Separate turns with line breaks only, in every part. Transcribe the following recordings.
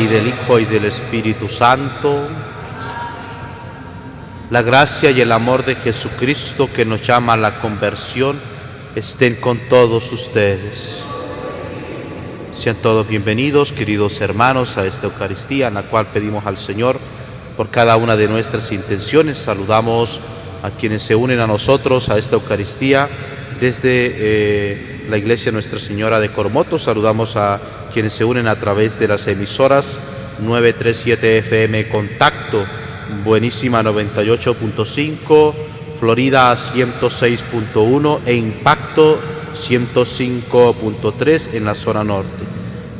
y del Hijo y del Espíritu Santo. La gracia y el amor de Jesucristo, que nos llama a la conversión, estén con todos ustedes. Sean todos bienvenidos, queridos hermanos, a esta Eucaristía en la cual pedimos al Señor por cada una de nuestras intenciones. Saludamos a quienes se unen a nosotros a esta Eucaristía desde la Iglesia Nuestra Señora de Coromoto. Saludamos a quienes se unen a través de las emisoras 937 FM Contacto, Buenísima 98.5, Florida 106.1 e Impacto 105.3 en la zona norte.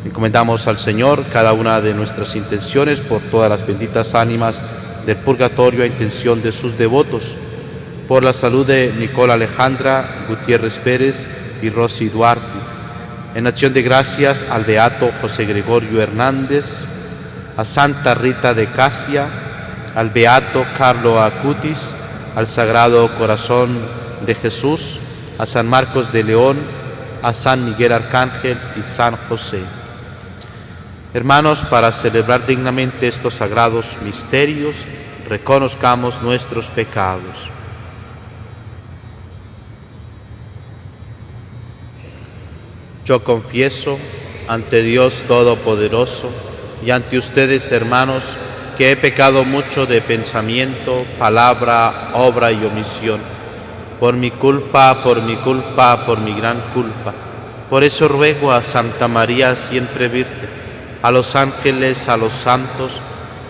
Encomendamos al Señor cada una de nuestras intenciones por todas las benditas ánimas del purgatorio a intención de sus devotos, por la salud de Nicola Alejandra Gutiérrez Pérez y Rosy Duarte. En acción de gracias al beato José Gregorio Hernández, a Santa Rita de Casia, al beato Carlo Acutis, al Sagrado Corazón de Jesús, a San Marcos de León, a San Miguel Arcángel y San José. Hermanos, para celebrar dignamente estos sagrados misterios, reconozcamos nuestros pecados. Yo confieso ante Dios Todopoderoso y ante ustedes, hermanos, que he pecado mucho de pensamiento, palabra, obra y omisión, por mi culpa, por mi gran culpa. Por eso ruego a Santa María, siempre Virgen, a los ángeles, a los santos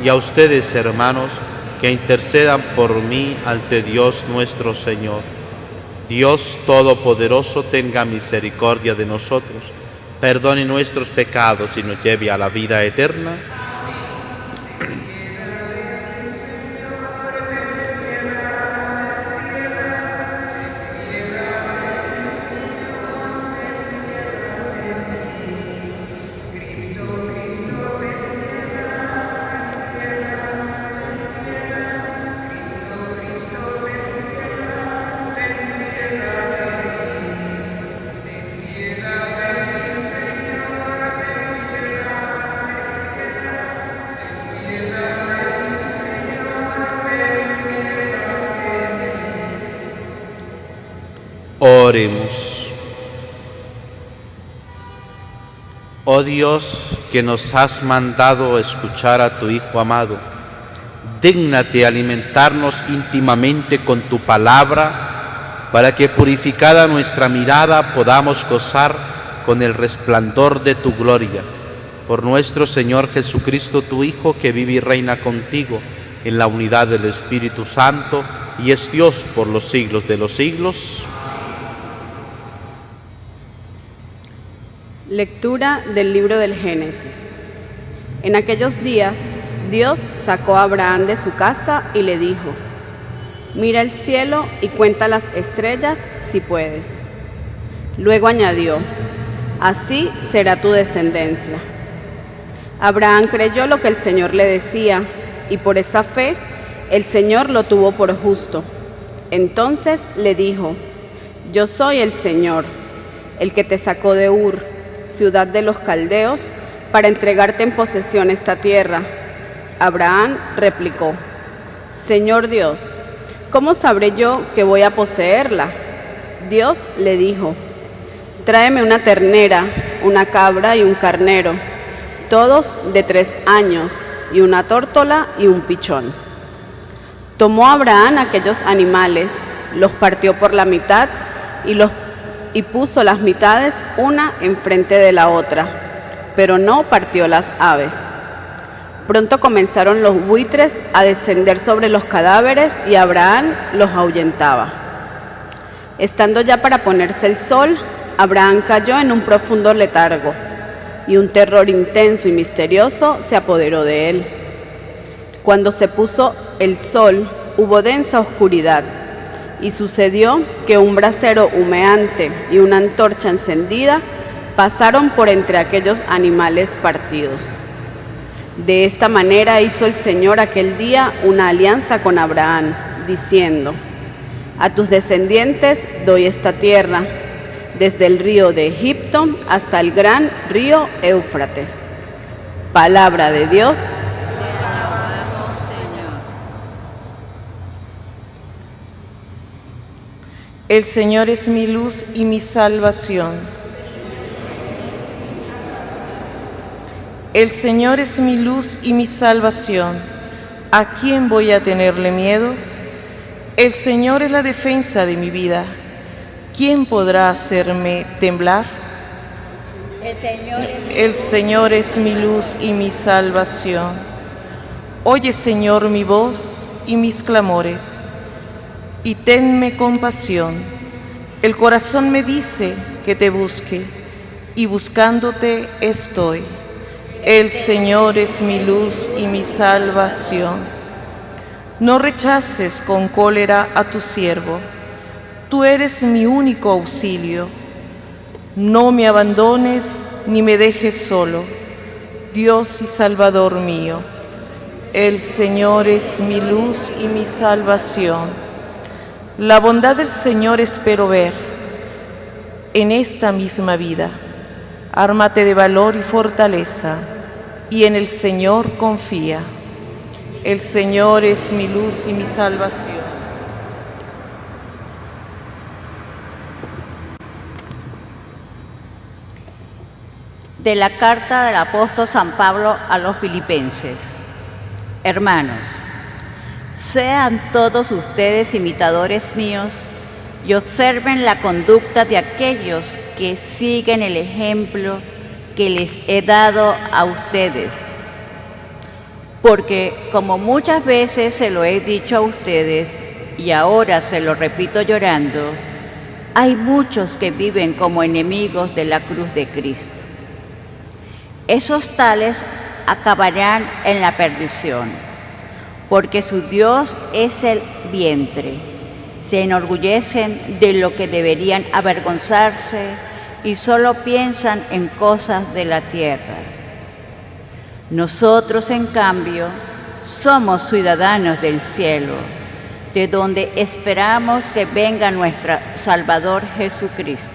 y a ustedes, hermanos, que intercedan por mí ante Dios nuestro Señor. Dios Todopoderoso tenga misericordia de nosotros, perdone nuestros pecados y nos lleve a la vida eterna. Oremos. Oh Dios, que nos has mandado escuchar a tu Hijo amado, dígnate alimentarnos íntimamente con tu palabra, para que purificada nuestra mirada podamos gozar con el resplandor de tu gloria. Por nuestro Señor Jesucristo, tu Hijo, que vive y reina contigo en la unidad del Espíritu Santo y es Dios por los siglos de los siglos.
Lectura del libro del Génesis. En aquellos días, Dios sacó a Abraham de su casa y le dijo: mira el cielo y cuenta las estrellas si puedes. Luego añadió: así será tu descendencia. Abraham creyó lo que el Señor le decía, y por esa fe el Señor lo tuvo por justo. Entonces le dijo: yo soy el Señor, el que te sacó de Ur, ciudad de los caldeos, para entregarte en posesión esta tierra. Abraham replicó: Señor Dios, ¿cómo sabré yo que voy a poseerla? Dios le dijo: tráeme una ternera, una cabra y un carnero, todos de 3 años, y una tórtola y un pichón. Tomó Abraham aquellos animales, los partió por la mitad y puso las mitades una enfrente de la otra, pero no partió las aves. Pronto comenzaron los buitres a descender sobre los cadáveres y Abraham los ahuyentaba. Estando ya para ponerse el sol, Abraham cayó en un profundo letargo, y un terror intenso y misterioso se apoderó de él. Cuando se puso el sol, hubo densa oscuridad, y sucedió que un brasero humeante y una antorcha encendida pasaron por entre aquellos animales partidos. De esta manera hizo el Señor aquel día una alianza con Abraham, diciendo: a tus descendientes doy esta tierra, desde el río de Egipto hasta el gran río Éufrates, Palabra de Dios.
El Señor es mi luz y mi salvación. El Señor es mi luz y mi salvación. ¿A quién voy a tenerle miedo? El Señor es la defensa de mi vida. ¿Quién podrá hacerme temblar? El Señor es mi luz y mi salvación. Oye, Señor, mi voz y mis clamores, y tenme compasión. El corazón me dice que te busque, y buscándote estoy. El Señor es mi luz y mi salvación. No rechaces con cólera a tu siervo. Tú eres mi único auxilio. No me abandones ni me dejes solo, Dios y Salvador mío. El Señor es mi luz y mi salvación. La bondad del Señor espero ver en esta misma vida. Ármate de valor y fortaleza, y en el Señor confía. El Señor es mi luz y mi salvación.
De la carta del apóstol San Pablo a los Filipenses. Hermanos, sean todos ustedes imitadores míos y observen la conducta de aquellos que siguen el ejemplo que les he dado a ustedes. Porque, como muchas veces se lo he dicho a ustedes y ahora se lo repito llorando, hay muchos que viven como enemigos de la cruz de Cristo. Esos tales acabarán en la perdición, porque su Dios es el vientre. Se enorgullecen de lo que deberían avergonzarse y solo piensan en cosas de la tierra. Nosotros, en cambio, somos ciudadanos del cielo, de donde esperamos que venga nuestro Salvador Jesucristo.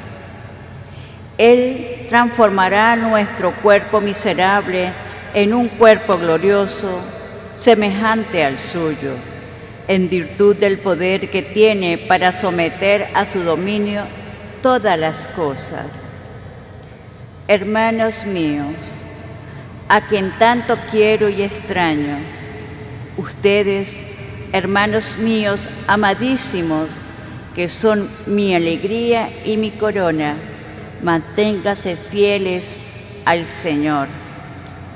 Él transformará nuestro cuerpo miserable en un cuerpo glorioso, semejante al suyo, en virtud del poder que tiene para someter a su dominio todas las cosas. Hermanos míos, a quien tanto quiero y extraño, ustedes, hermanos míos amadísimos, que son mi alegría y mi corona, manténganse fieles al Señor.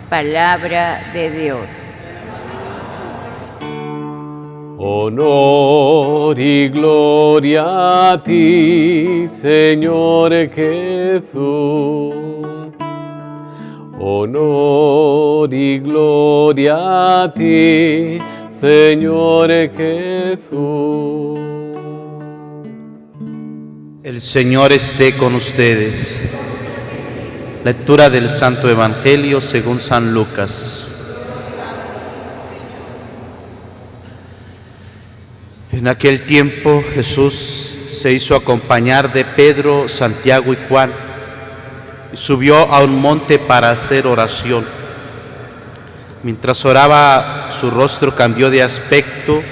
Palabra de Dios.
Honor y gloria a ti, Señor Jesús. Honor y gloria a ti, Señor Jesús.
El Señor esté con ustedes. Lectura del Santo Evangelio según San Lucas. En aquel tiempo Jesús se hizo acompañar de Pedro, Santiago y Juan y subió a un monte para hacer oración. Mientras oraba, su rostro cambió de aspecto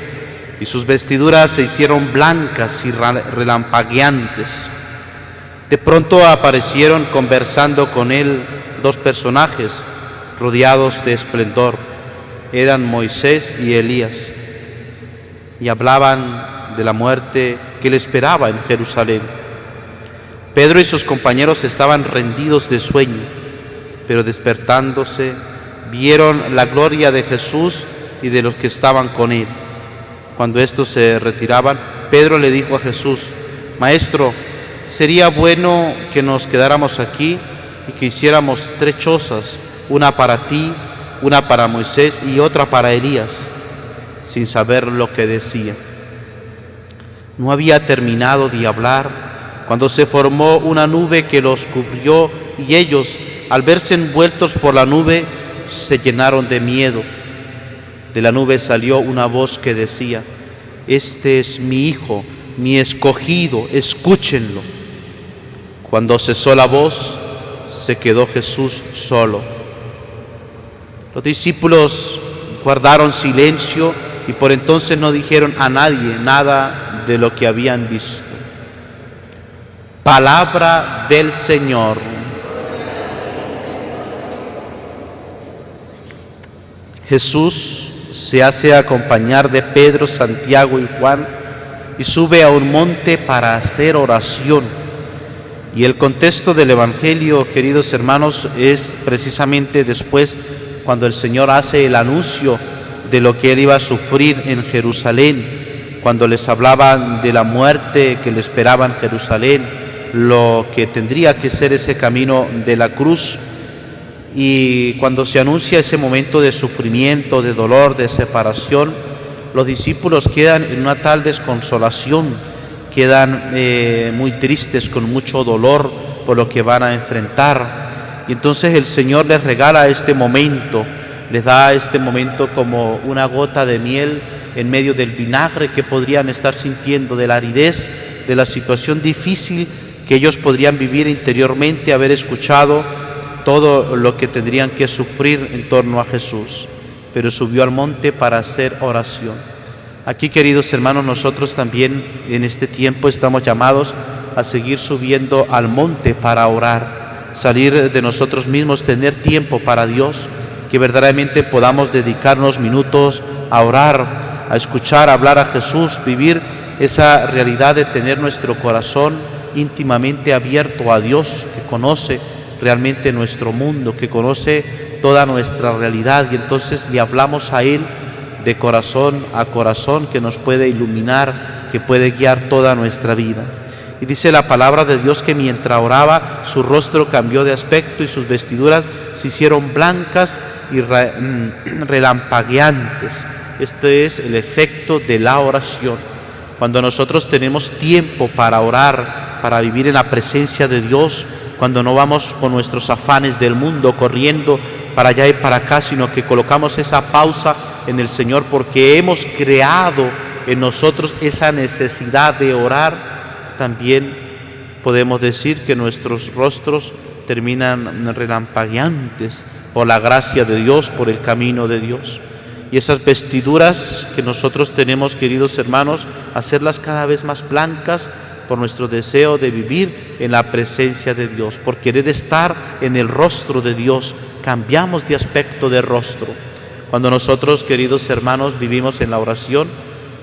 y sus vestiduras se hicieron blancas y relampagueantes. De pronto aparecieron conversando con él dos personajes rodeados de esplendor. Eran Moisés y Elías, y hablaban de la muerte que le esperaba en Jerusalén. Pedro y sus compañeros estaban rendidos de sueño, pero despertándose vieron la gloria de Jesús y de los que estaban con él. Cuando estos se retiraban, Pedro le dijo a Jesús: Maestro, sería bueno que nos quedáramos aquí y que hiciéramos 3 chozas, una para ti, una para Moisés y otra para Elías, sin saber lo que decía. No había terminado de hablar cuando se formó una nube que los cubrió, y ellos, al verse envueltos por la nube, se llenaron de miedo. De la nube salió una voz que decía: Este es mi Hijo, mi escogido, escúchenlo. Cuando cesó la voz, se quedó Jesús solo. Los discípulos guardaron silencio y por entonces no dijeron a nadie nada de lo que habían visto. Palabra del Señor. Jesús se hace acompañar de Pedro, Santiago y Juan y sube a un monte para hacer oración. Y el contexto del Evangelio, queridos hermanos, es precisamente después cuando el Señor hace el anuncio de lo que Él iba a sufrir en Jerusalén, cuando les hablaban de la muerte que le esperaba en Jerusalén, lo que tendría que ser ese camino de la cruz. Y cuando se anuncia ese momento de sufrimiento, de dolor, de separación, los discípulos quedan en una tal desconsolación, quedan muy tristes, con mucho dolor por lo que van a enfrentar. Y entonces el Señor les regala este momento, les da este momento como una gota de miel en medio del vinagre que podrían estar sintiendo, de la aridez, de la situación difícil que ellos podrían vivir interiormente, haber escuchado todo lo que tendrían que sufrir en torno a Jesús. Pero subió al monte para hacer oración. Aquí, queridos hermanos, nosotros también en este tiempo estamos llamados a seguir subiendo al monte para orar, salir de nosotros mismos, tener tiempo para Dios, que verdaderamente podamos dedicarnos minutos a orar, a escuchar, a hablar a Jesús, vivir esa realidad de tener nuestro corazón íntimamente abierto a Dios, que conoce realmente nuestro mundo, que conoce toda nuestra realidad, y entonces le hablamos a Él de corazón a corazón, que nos puede iluminar, que puede guiar toda nuestra vida. Y dice la palabra de Dios que mientras oraba, su rostro cambió de aspecto y sus vestiduras se hicieron blancas y relampagueantes. Este es el efecto de la oración. Cuando nosotros tenemos tiempo para orar, para vivir en la presencia de Dios, cuando no vamos con nuestros afanes del mundo corriendo para allá y para acá, sino que colocamos esa pausa en el Señor porque hemos creado en nosotros esa necesidad de orar, también podemos decir que nuestros rostros terminan relampagueantes por la gracia de Dios, por el camino de Dios. Y esas vestiduras que nosotros tenemos, queridos hermanos, hacerlas cada vez más blancas por nuestro deseo de vivir en la presencia de Dios, por querer estar en el rostro de Dios. Cambiamos de aspecto de rostro. Cuando nosotros, queridos hermanos, vivimos en la oración,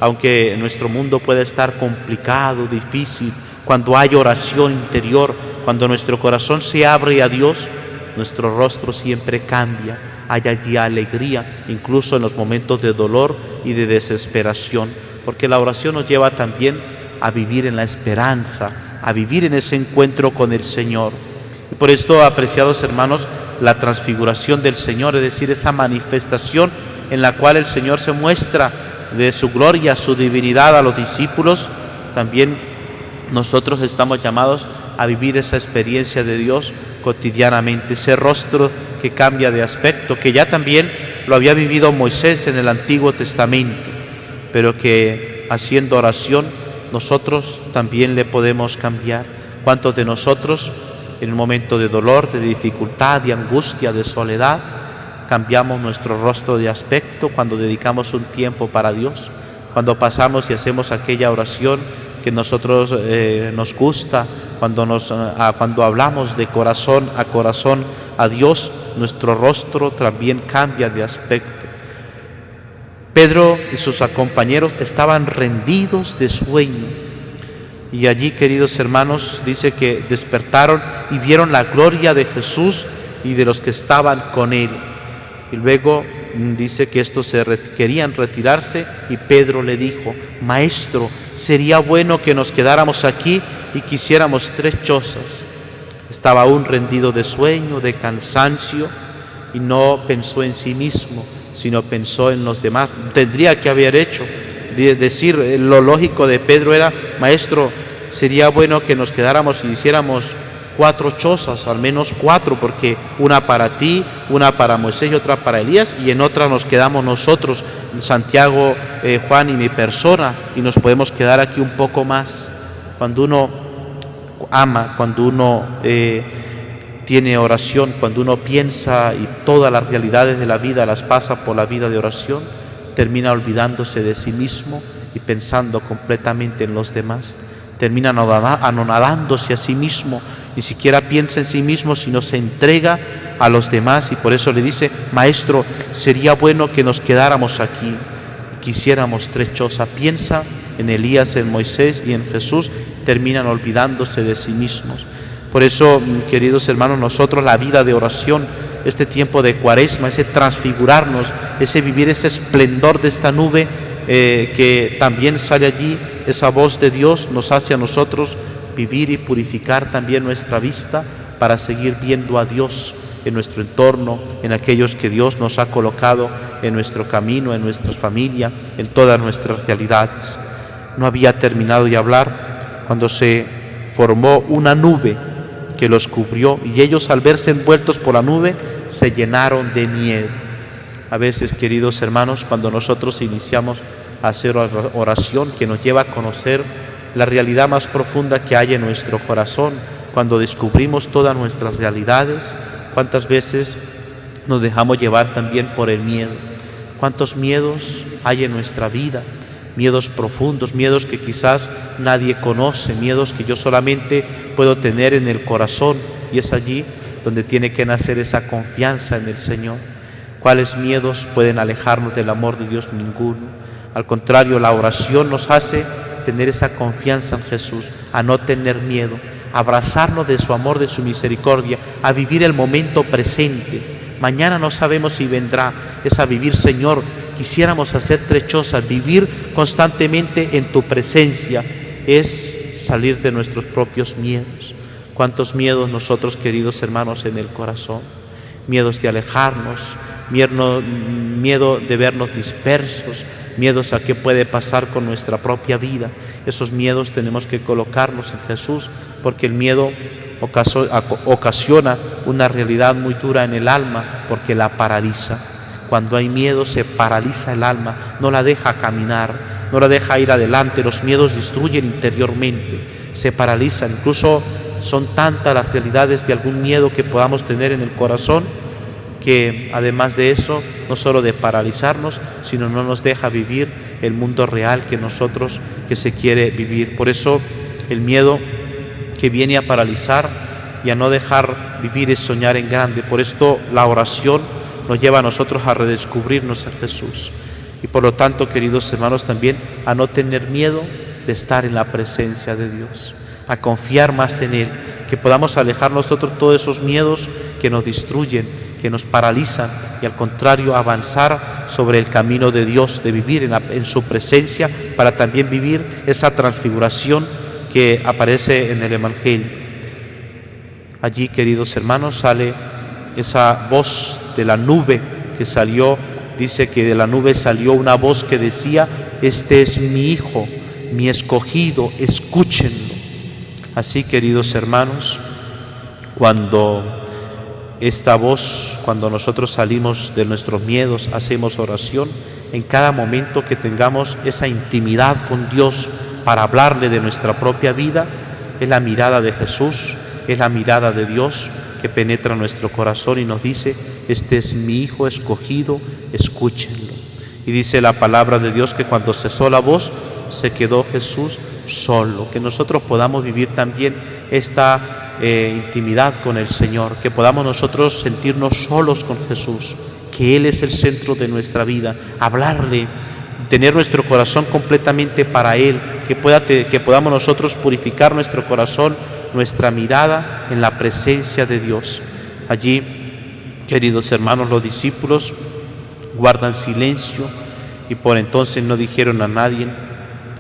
aunque nuestro mundo puede estar complicado, difícil, cuando hay oración interior, cuando nuestro corazón se abre a Dios, nuestro rostro siempre cambia. Hay allí alegría, incluso en los momentos de dolor y de desesperación, porque la oración nos lleva también a vivir en la esperanza, a vivir en ese encuentro con el Señor. Y por esto, apreciados hermanos, la transfiguración del Señor, es decir, esa manifestación en la cual el Señor se muestra de su gloria, su divinidad a los discípulos, también nosotros estamos llamados a vivir esa experiencia de Dios cotidianamente, ese rostro que cambia de aspecto, que ya también lo había vivido Moisés en el Antiguo Testamento, pero que haciendo oración nosotros también le podemos cambiar. ¿Cuántos de nosotros en un momento de dolor, de dificultad, de angustia, de soledad, cambiamos nuestro rostro de aspecto cuando dedicamos un tiempo para Dios, cuando pasamos y hacemos aquella oración que nosotros nos gusta, cuando hablamos de corazón a Dios, nuestro rostro también cambia de aspecto? Pedro y sus compañeros estaban rendidos de sueño, y allí, queridos hermanos, dice que despertaron y vieron la gloria de Jesús y de los que estaban con Él. Y luego dice que estos querían retirarse, y Pedro le dijo: Maestro, sería bueno que nos quedáramos aquí y que hiciéramos 3 chozas. Estaba aún rendido de sueño, de cansancio, y no pensó en sí mismo, sino pensó en los demás. Tendría que haber hecho, decir, lo lógico de Pedro era: Maestro, sería bueno que nos quedáramos y hiciéramos 4 chozas, al menos 4, porque una para ti, una para Moisés y otra para Elías, y en otra nos quedamos nosotros, Santiago, Juan y mi persona, y nos podemos quedar aquí un poco más. Cuando uno ama, cuando uno tiene oración, cuando uno piensa y todas las realidades de la vida las pasa por la vida de oración, termina olvidándose de sí mismo y pensando completamente en los demás. Termina anonadándose a sí mismo, ni siquiera piensa en sí mismo, sino se entrega a los demás, y por eso le dice: Maestro, sería bueno que nos quedáramos aquí, quisiéramos tres chozas. Piensa en Elías, en Moisés y en Jesús, terminan olvidándose de sí mismos. Por eso, queridos hermanos, nosotros la vida de oración, este tiempo de Cuaresma, ese transfigurarnos, ese vivir ese esplendor de esta nube que también sale allí, esa voz de Dios nos hace a nosotros vivir y purificar también nuestra vista para seguir viendo a Dios en nuestro entorno, en aquellos que Dios nos ha colocado en nuestro camino, en nuestras familias, en todas nuestras realidades. No había terminado de hablar cuando se formó una nube que los cubrió, y ellos, al verse envueltos por la nube, se llenaron de miedo. A veces, queridos hermanos, cuando nosotros iniciamos a hacer oración que nos lleva a conocer la realidad más profunda que hay en nuestro corazón, cuando descubrimos todas nuestras realidades, ¿cuántas veces nos dejamos llevar también por el miedo? ¿Cuántos miedos hay en nuestra vida? Miedos profundos, miedos que quizás nadie conoce, miedos que yo solamente puedo tener en el corazón, y es allí donde tiene que nacer esa confianza en el Señor. ¿Cuáles miedos pueden alejarnos del amor de Dios? Ninguno. Al contrario, la oración nos hace tener esa confianza en Jesús, a no tener miedo, a abrazarnos de su amor, de su misericordia, a vivir el momento presente. Mañana no sabemos si vendrá, es a vivir: Señor, quisiéramos hacer tres cosas: vivir constantemente en tu presencia, es salir de nuestros propios miedos. ¿Cuántos miedos nosotros, queridos hermanos, en el corazón? Miedos de alejarnos, miedo de vernos dispersos, miedos a qué puede pasar con nuestra propia vida. Esos miedos tenemos que colocarnos en Jesús, porque el miedo ocasiona una realidad muy dura en el alma, porque la paraliza. Cuando hay miedo se paraliza el alma, no la deja caminar, no la deja ir adelante. Los miedos destruyen interiormente, se paralizan. Incluso son tantas las realidades de algún miedo que podamos tener en el corazón, que además de eso, no solo de paralizarnos, sino no nos deja vivir el mundo real que se quiere vivir. Por eso el miedo que viene a paralizar y a no dejar vivir es soñar en grande. Por esto la oración nos lleva a nosotros a redescubrirnos en Jesús, y por lo tanto, queridos hermanos, también a no tener miedo de estar en la presencia de Dios, a confiar más en Él, que podamos alejar nosotros todos esos miedos que nos destruyen, que nos paralizan, y al contrario avanzar sobre el camino de Dios, de vivir en su presencia, para también vivir esa transfiguración que aparece en el Evangelio. Allí, queridos hermanos, sale esa voz de la nube que salió. Dice que de la nube salió una voz que decía: este es mi Hijo, mi escogido, escúchenlo. Así, queridos hermanos, cuando nosotros salimos de nuestros miedos, hacemos oración, en cada momento que tengamos esa intimidad con Dios para hablarle de nuestra propia vida, es la mirada de Jesús, es la mirada de Dios que penetra nuestro corazón y nos dice: este es mi Hijo escogido, escúchenlo. Y dice la palabra de Dios que cuando cesó la voz, se quedó Jesús solo. Que nosotros podamos vivir también esta intimidad con el Señor, que podamos nosotros sentirnos solos con Jesús, que Él es el centro de nuestra vida, hablarle, tener nuestro corazón completamente para Él, que podamos nosotros purificar nuestro corazón, nuestra mirada en la presencia de Dios. Allí, queridos hermanos, los discípulos guardan silencio y por entonces no dijeron a nadie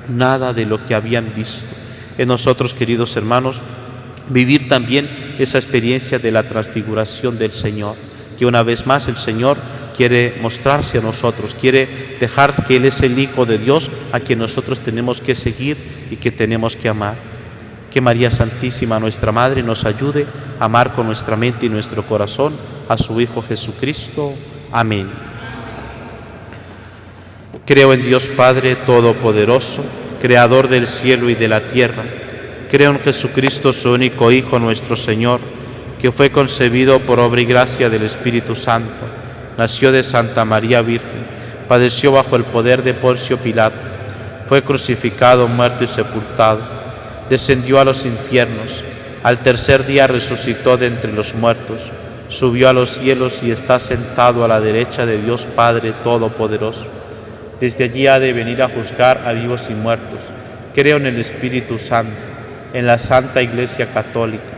nada de lo que habían visto. En nosotros, queridos hermanos, vivir también esa experiencia de la transfiguración del Señor, que una vez más el Señor quiere mostrarse a nosotros, quiere dejar que Él es el Hijo de Dios a quien nosotros tenemos que seguir y que tenemos que amar. Que María Santísima, nuestra Madre, nos ayude a amar con nuestra mente y nuestro corazón a su Hijo Jesucristo. Amén. Creo en Dios Padre Todopoderoso, Creador del cielo y de la tierra. Creo en Jesucristo, su único Hijo, nuestro Señor, que fue concebido por obra y gracia del Espíritu Santo, nació de Santa María Virgen, padeció bajo el poder de Poncio Pilato, fue crucificado, muerto y sepultado, descendió a los infiernos, al tercer día resucitó de entre los muertos, subió a los cielos y está sentado a la derecha de Dios Padre Todopoderoso. Desde allí ha de venir a juzgar a vivos y muertos. Creo en el Espíritu Santo, en la Santa Iglesia Católica,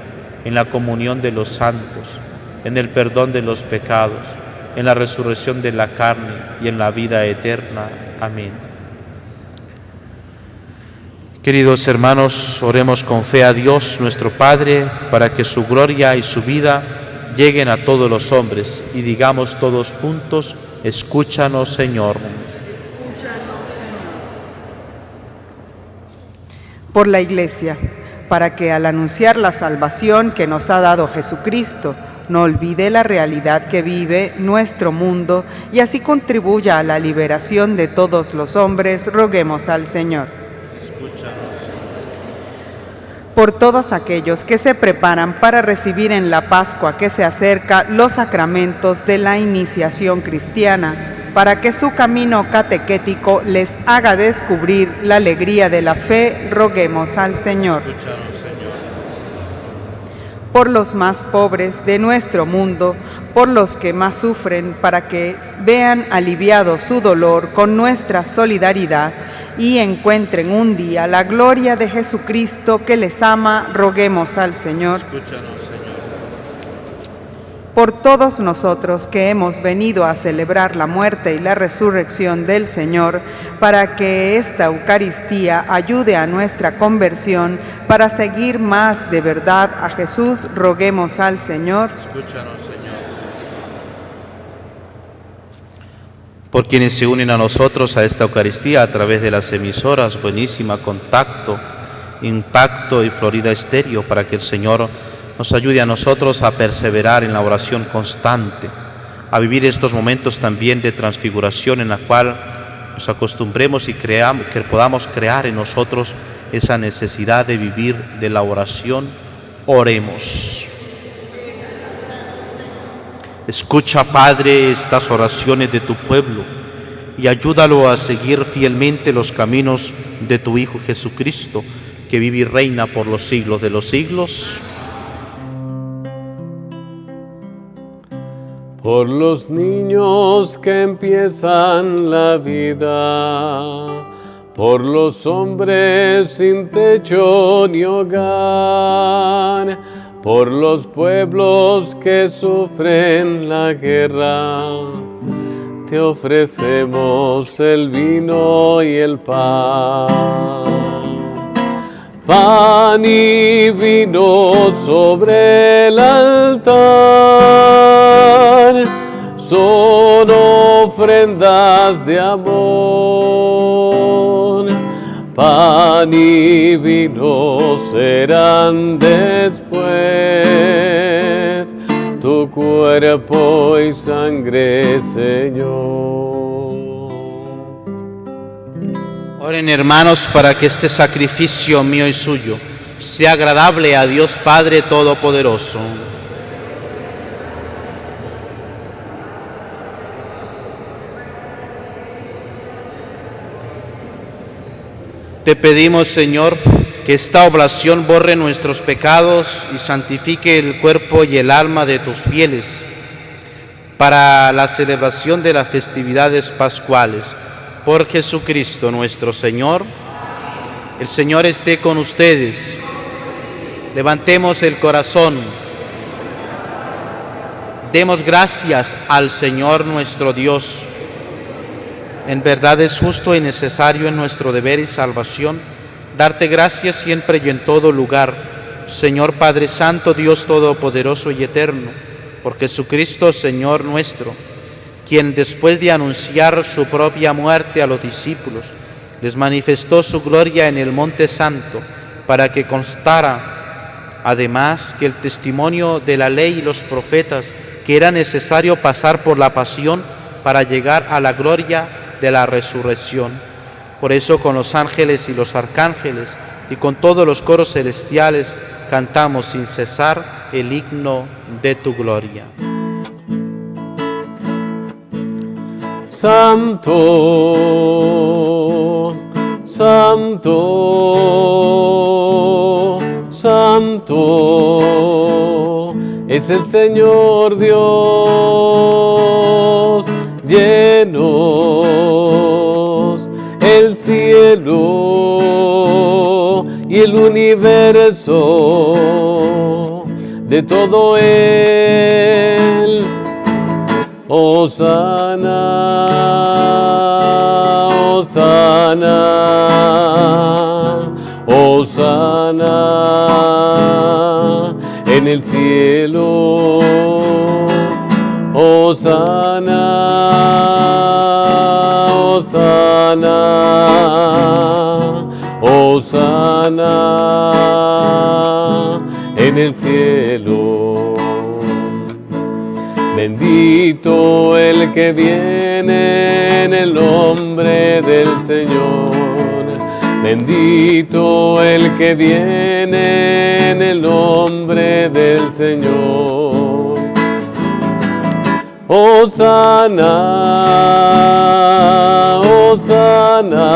en la comunión de los santos, en el perdón de los pecados, en la resurrección de la carne y en la vida eterna. Amén. Queridos hermanos, oremos con fe a Dios nuestro Padre, para que su gloria y su vida lleguen a todos los hombres, y digamos todos juntos: escúchanos, Señor.
Por la Iglesia, para que al anunciar la salvación que nos ha dado Jesucristo, no olvide la realidad que vive nuestro mundo y así contribuya a la liberación de todos los hombres, roguemos al Señor. Por todos aquellos que se preparan para recibir en la Pascua que se acerca los sacramentos de la iniciación cristiana, para que su camino catequético les haga descubrir la alegría de la fe, roguemos al Señor. Por los más pobres de nuestro mundo, por los que más sufren, para que vean aliviado su dolor con nuestra solidaridad y encuentren un día la gloria de Jesucristo que les ama, roguemos al Señor. Por todos nosotros que hemos venido a celebrar la muerte y la resurrección del Señor, para que esta Eucaristía ayude a nuestra conversión, para seguir más de verdad a Jesús, roguemos al Señor.
Escúchanos, Señor. Por quienes se unen a nosotros a esta Eucaristía a través de las emisoras Buenísima, Contacto, Impacto y Florida Estéreo, para que el Señor nos ayude a nosotros a perseverar en la oración constante, a vivir estos momentos también de transfiguración en la cual nos acostumbremos y que podamos crear en nosotros esa necesidad de vivir de la oración. Oremos. Escucha, Padre, estas oraciones de tu pueblo y ayúdalo a seguir fielmente los caminos de tu Hijo Jesucristo, que vive y reina por los siglos de los siglos.
Por los niños que empiezan la vida, por los hombres sin techo ni hogar, por los pueblos que sufren la guerra, te ofrecemos el vino y el pan. Pan y vino sobre el altar son ofrendas de amor. Pan y vino serán después tu cuerpo y sangre, Señor.
Oren, hermanos, para que este sacrificio mío y suyo sea agradable a Dios Padre Todopoderoso. Te pedimos, Señor, que esta oblación borre nuestros pecados y santifique el cuerpo y el alma de tus fieles para la celebración de las festividades pascuales. Por Jesucristo nuestro Señor. El Señor esté con ustedes. Levantemos el corazón. Demos gracias al Señor nuestro Dios. En verdad es justo y necesario en nuestro deber y salvación darte gracias siempre y en todo lugar, Señor Padre Santo, Dios Todopoderoso y Eterno, por Jesucristo, Señor nuestro, quien después de anunciar su propia muerte a los discípulos, les manifestó su gloria en el Monte Santo, para que constara, además, que el testimonio de la ley y los profetas, que era necesario pasar por la pasión para llegar a la gloria de la resurrección. Por eso, con los ángeles y los arcángeles y con todos los coros celestiales, cantamos sin cesar: el himno de tu gloria.
Santo, santo, santo, es el Señor Dios, llenos el cielo y el universo de todo Él. Hosana, Hosana, Hosana en el cielo. Hosana, Hosana, Hosana en el cielo. Bendito el que viene en el nombre del Señor. Bendito el que viene en el nombre del Señor. Hosana, Hosana,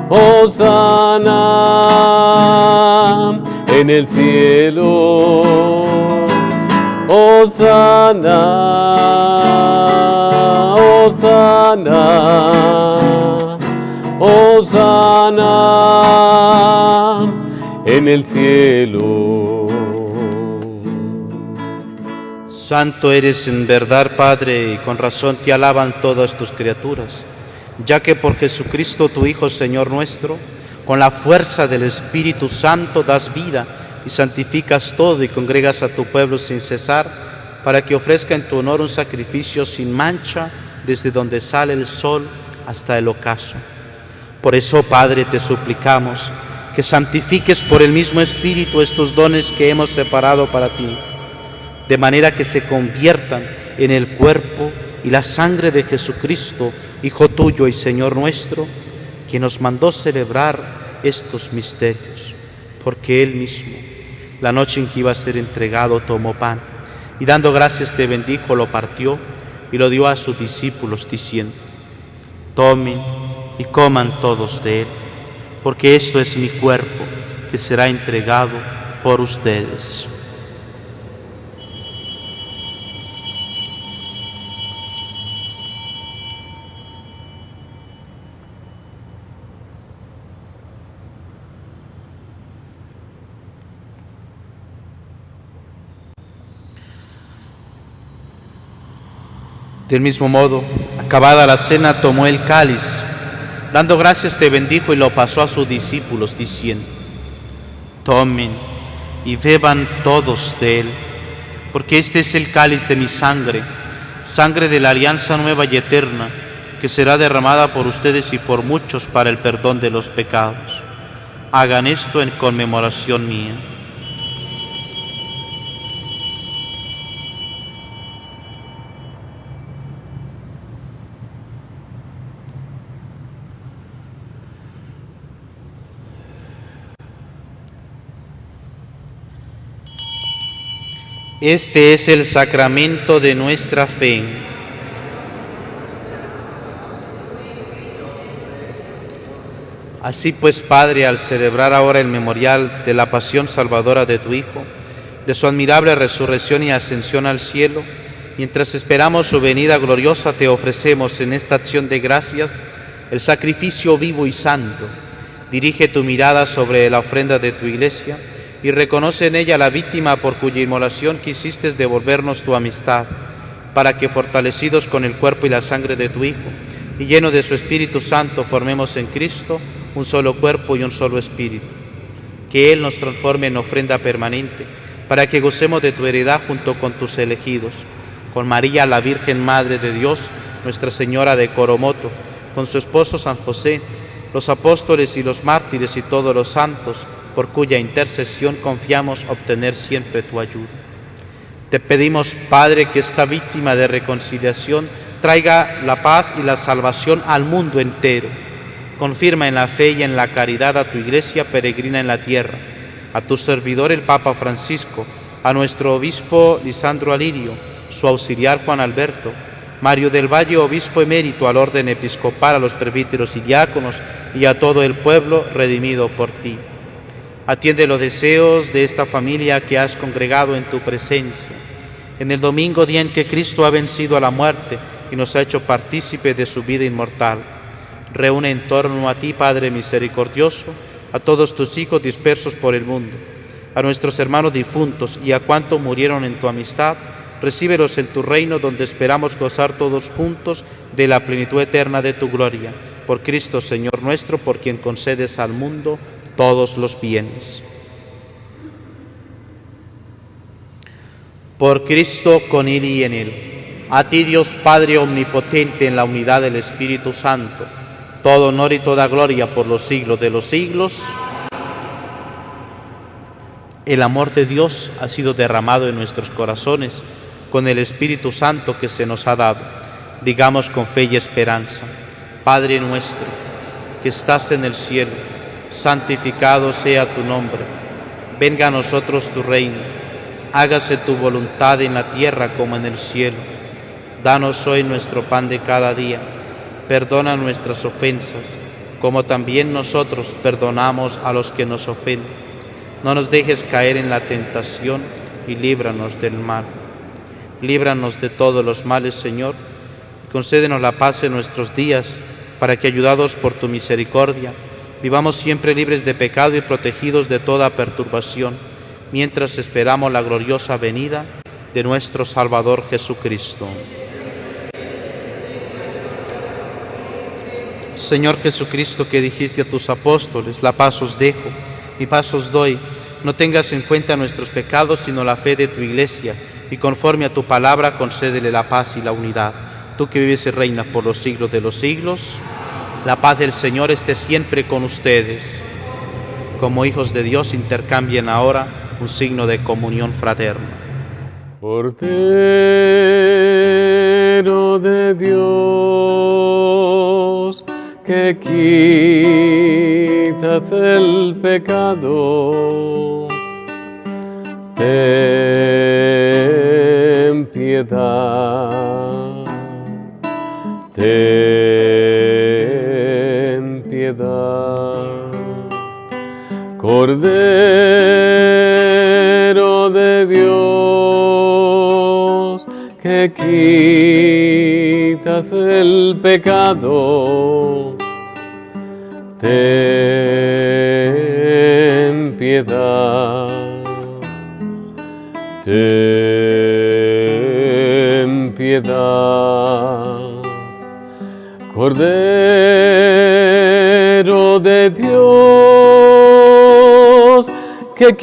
Hosana en el cielo. Hosana, Hosana, Hosana en el cielo.
Santo eres en verdad, Padre, y con razón te alaban todas tus criaturas, ya que por Jesucristo tu Hijo, Señor nuestro, con la fuerza del Espíritu Santo das vida y santificas todo y congregas a tu pueblo sin cesar, para que ofrezca en tu honor un sacrificio sin mancha desde donde sale el sol hasta el ocaso. Por eso, Padre, te suplicamos que santifiques por el mismo Espíritu estos dones que hemos separado para ti, de manera que se conviertan en el cuerpo y la sangre de Jesucristo, Hijo tuyo y Señor nuestro, quien nos mandó celebrar estos misterios, porque Él mismo, la noche en que iba a ser entregado, tomó pan, y dando gracias te bendijo, lo partió y lo dio a sus discípulos, diciendo: tomen y coman todos de él, porque esto es mi cuerpo, que será entregado por ustedes. Del mismo modo, acabada la cena, tomó el cáliz, dando gracias te bendijo y lo pasó a sus discípulos, diciendo: tomen y beban todos de él, porque este es el cáliz de mi sangre, sangre de la alianza nueva y eterna, que será derramada por ustedes y por muchos para el perdón de los pecados. Hagan esto en conmemoración mía. Este es el sacramento de nuestra fe. Así pues, Padre, al celebrar ahora el memorial de la pasión salvadora de tu Hijo, de su admirable resurrección y ascensión al cielo, mientras esperamos su venida gloriosa, te ofrecemos en esta acción de gracias el sacrificio vivo y santo. Dirige tu mirada sobre la ofrenda de tu Iglesia y reconoce en ella la víctima por cuya inmolación quisiste devolvernos tu amistad, para que, fortalecidos con el cuerpo y la sangre de tu Hijo, y lleno de su Espíritu Santo, formemos en Cristo un solo cuerpo y un solo espíritu. Que Él nos transforme en ofrenda permanente, para que gocemos de tu heredad junto con tus elegidos, con María, la Virgen Madre de Dios, Nuestra Señora de Coromoto, con su esposo San José, los apóstoles y los mártires y todos los santos, por cuya intercesión confiamos obtener siempre tu ayuda. Te pedimos, Padre, que esta víctima de reconciliación traiga la paz y la salvación al mundo entero. Confirma en la fe y en la caridad a tu Iglesia peregrina en la tierra, a tu servidor el Papa Francisco, a nuestro obispo Lisandro Alirio, su auxiliar Juan Alberto, Mario del Valle, obispo emérito, al orden episcopal, a los presbíteros y diáconos, y a todo el pueblo redimido por ti. Atiende los deseos de esta familia que has congregado en tu presencia. En el domingo, día en que Cristo ha vencido a la muerte y nos ha hecho partícipes de su vida inmortal, reúne en torno a ti, Padre misericordioso, a todos tus hijos dispersos por el mundo, a nuestros hermanos difuntos y a cuantos murieron en tu amistad. Recíbelos en tu reino, donde esperamos gozar todos juntos de la plenitud eterna de tu gloria. Por Cristo, Señor nuestro, por quien concedes al mundo todos los bienes. Por Cristo, con Él y en Él. A ti, Dios Padre omnipotente, en la unidad del Espíritu Santo, todo honor y toda gloria por los siglos de los siglos. El amor de Dios ha sido derramado en nuestros corazones con el Espíritu Santo que se nos ha dado. Digamos con fe y esperanza: Padre nuestro, que estás en el cielo, santificado sea tu nombre. Venga a nosotros tu reino. Hágase tu voluntad en la tierra como en el cielo. Danos hoy nuestro pan de cada día. Perdona nuestras ofensas, como también nosotros perdonamos a los que nos ofenden. No nos dejes caer en la tentación y líbranos del mal. Líbranos de todos los males, Señor, y concédenos la paz en nuestros días, para que, ayudados por tu misericordia, vivamos siempre libres de pecado y protegidos de toda perturbación, mientras esperamos la gloriosa venida de nuestro Salvador Jesucristo. Señor Jesucristo, que dijiste a tus apóstoles: la paz os dejo, mi paz os doy. No tengas en cuenta nuestros pecados, sino la fe de tu Iglesia, y conforme a tu palabra concédele la paz y la unidad. Tú que vives y reinas por los siglos de los siglos, la paz del Señor esté siempre con ustedes. Como hijos de Dios, intercambien ahora un signo de comunión fraterna.
Cordero de Dios, que quitas el pecado, ten piedad, ten piedad. Cordero de Dios, que quitas el pecado, ten piedad, ten piedad. Cordero de Dios, que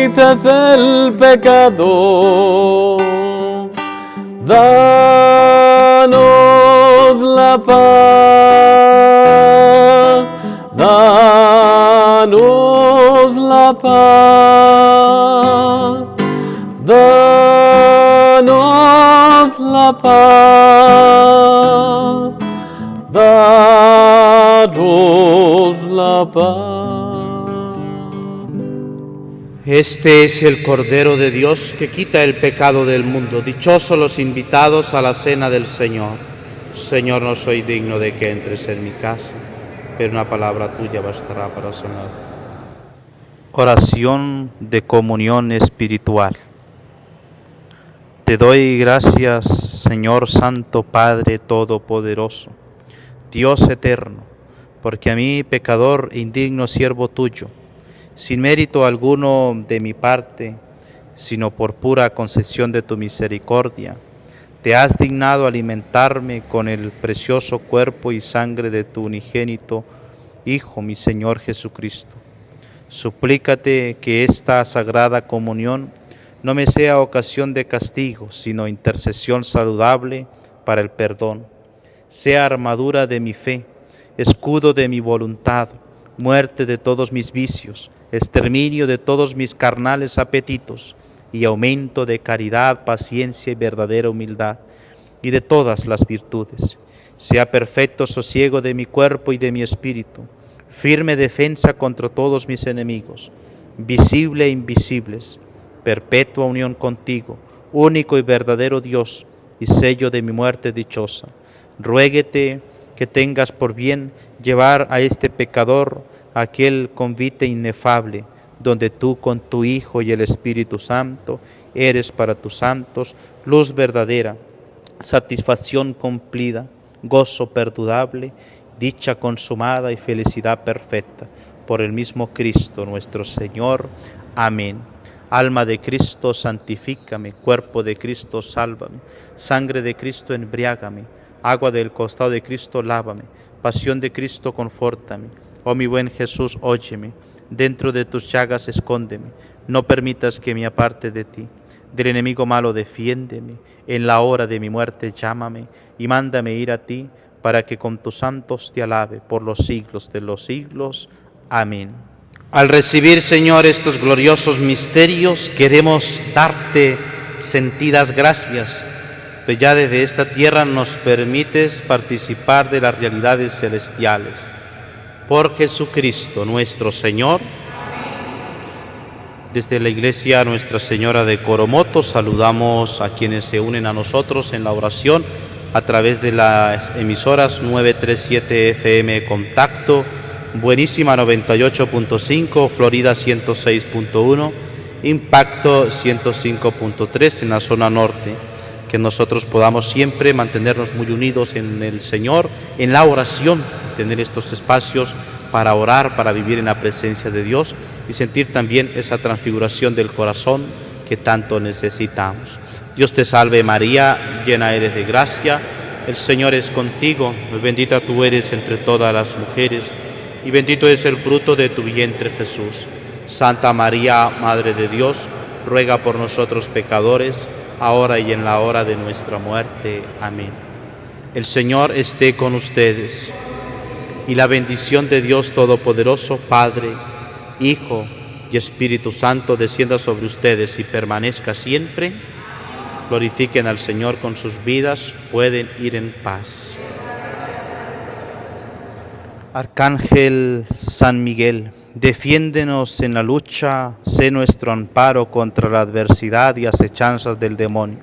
quitas el pecado, danos la paz, danos la paz, danos la paz, danos la paz.
Este es el Cordero de Dios que quita el pecado del mundo. Dichosos los invitados a la cena del Señor. Señor, no soy digno de que entres en mi casa, pero una palabra tuya bastará para sanar. Oración de comunión espiritual. Te doy gracias, Señor Santo Padre Todopoderoso, Dios eterno, porque a mí, pecador e indigno siervo tuyo, sin mérito alguno de mi parte, sino por pura concesión de tu misericordia, te has dignado alimentarme con el precioso cuerpo y sangre de tu unigénito Hijo, mi Señor Jesucristo. Suplícate que esta sagrada comunión no me sea ocasión de castigo, sino intercesión saludable para el perdón. Sea armadura de mi fe, escudo de mi voluntad, muerte de todos mis vicios, exterminio de todos mis carnales apetitos y aumento de caridad, paciencia y verdadera humildad, y de todas las virtudes. Sea perfecto sosiego de mi cuerpo y de mi espíritu, firme defensa contra todos mis enemigos, visible e invisibles, perpetua unión contigo, único y verdadero Dios y sello de mi muerte dichosa. Ruéguete que tengas por bien llevar a este pecador a aquel convite inefable, donde tú con tu Hijo y el Espíritu Santo eres para tus santos luz verdadera, satisfacción cumplida, gozo perdurable, dicha consumada y felicidad perfecta. Por el mismo Cristo nuestro Señor. Amén. Alma de Cristo, santifícame. Cuerpo de Cristo, sálvame. Sangre de Cristo, embriágame. Agua del costado de Cristo, lávame. Pasión de Cristo, confórtame. Oh mi buen Jesús, óyeme. Dentro de tus llagas, escóndeme. No permitas que me aparte de ti. Del enemigo malo, defiéndeme. En la hora de mi muerte, llámame y mándame ir a ti, para que con tus santos te alabe por los siglos de los siglos. Amén. Al recibir, Señor, estos gloriosos misterios, queremos darte sentidas gracias, pues ya desde esta tierra nos permites participar de las realidades celestiales. Por Jesucristo nuestro Señor. Desde la Iglesia Nuestra Señora de Coromoto saludamos a quienes se unen a nosotros en la oración a través de las emisoras 937 FM Contacto, Buenísima 98.5, Florida 106.1, Impacto 105.3 en la zona norte. Que nosotros podamos siempre mantenernos muy unidos en el Señor, en la oración, tener estos espacios para orar, para vivir en la presencia de Dios y sentir también esa transfiguración del corazón que tanto necesitamos. Dios te salve María, llena eres de gracia, el Señor es contigo, bendita tú eres entre todas las mujeres y bendito es el fruto de tu vientre Jesús. Santa María, Madre de Dios, ruega por nosotros pecadores, ahora y en la hora de nuestra muerte. Amén. El Señor esté con ustedes. Y la bendición de Dios Todopoderoso, Padre, Hijo y Espíritu Santo, descienda sobre ustedes y permanezca siempre. Glorifiquen al Señor con sus vidas, pueden ir en paz. Arcángel San Miguel, defiéndenos en la lucha, sé nuestro amparo contra la adversidad y acechanzas del demonio.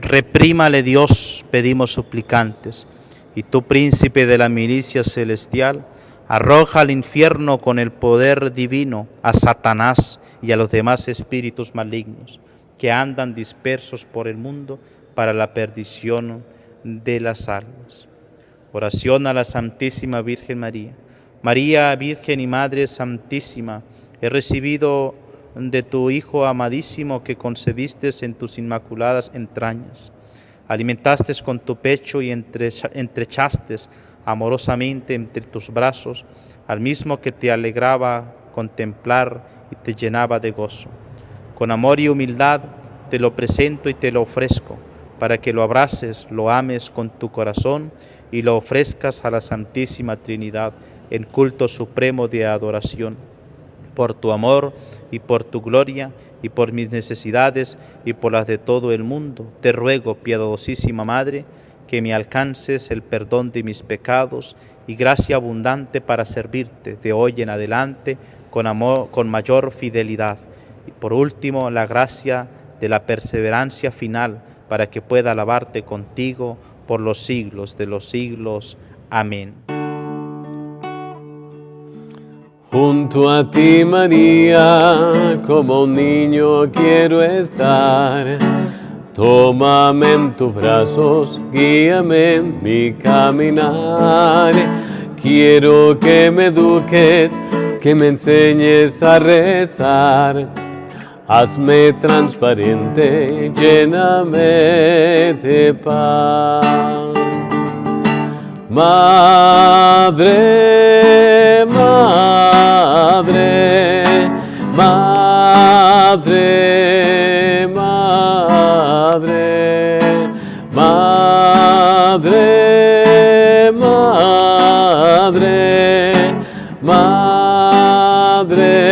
Reprímale Dios, pedimos suplicantes. Y tú, príncipe de la milicia celestial, arroja al infierno con el poder divino a Satanás y a los demás espíritus malignos que andan dispersos por el mundo para la perdición de las almas. Oración a la Santísima Virgen María. María, Virgen y Madre Santísima, he recibido de tu Hijo amadísimo que concebiste en tus inmaculadas entrañas. Alimentaste con tu pecho y entrechaste amorosamente entre tus brazos al mismo que te alegraba contemplar y te llenaba de gozo. Con amor y humildad te lo presento y te lo ofrezco, para que lo abraces, lo ames con tu corazón y lo ofrezcas a la Santísima Trinidad en culto supremo de adoración. Por tu amor y por tu gloria y por mis necesidades y por las de todo el mundo, te ruego, piadosísima Madre, que me alcances el perdón de mis pecados y gracia abundante para servirte de hoy en adelante con amor, con mayor fidelidad. Y por último, la gracia de la perseverancia final para que pueda alabarte contigo por los siglos de los siglos. Amén.
Junto a ti, María, como un niño quiero estar. Tómame en tus brazos, guíame en mi caminar. Quiero que me eduques, que me enseñes a rezar. Hazme transparente, lléname de paz. Madre, madre, madre, madre, madre, madre, madre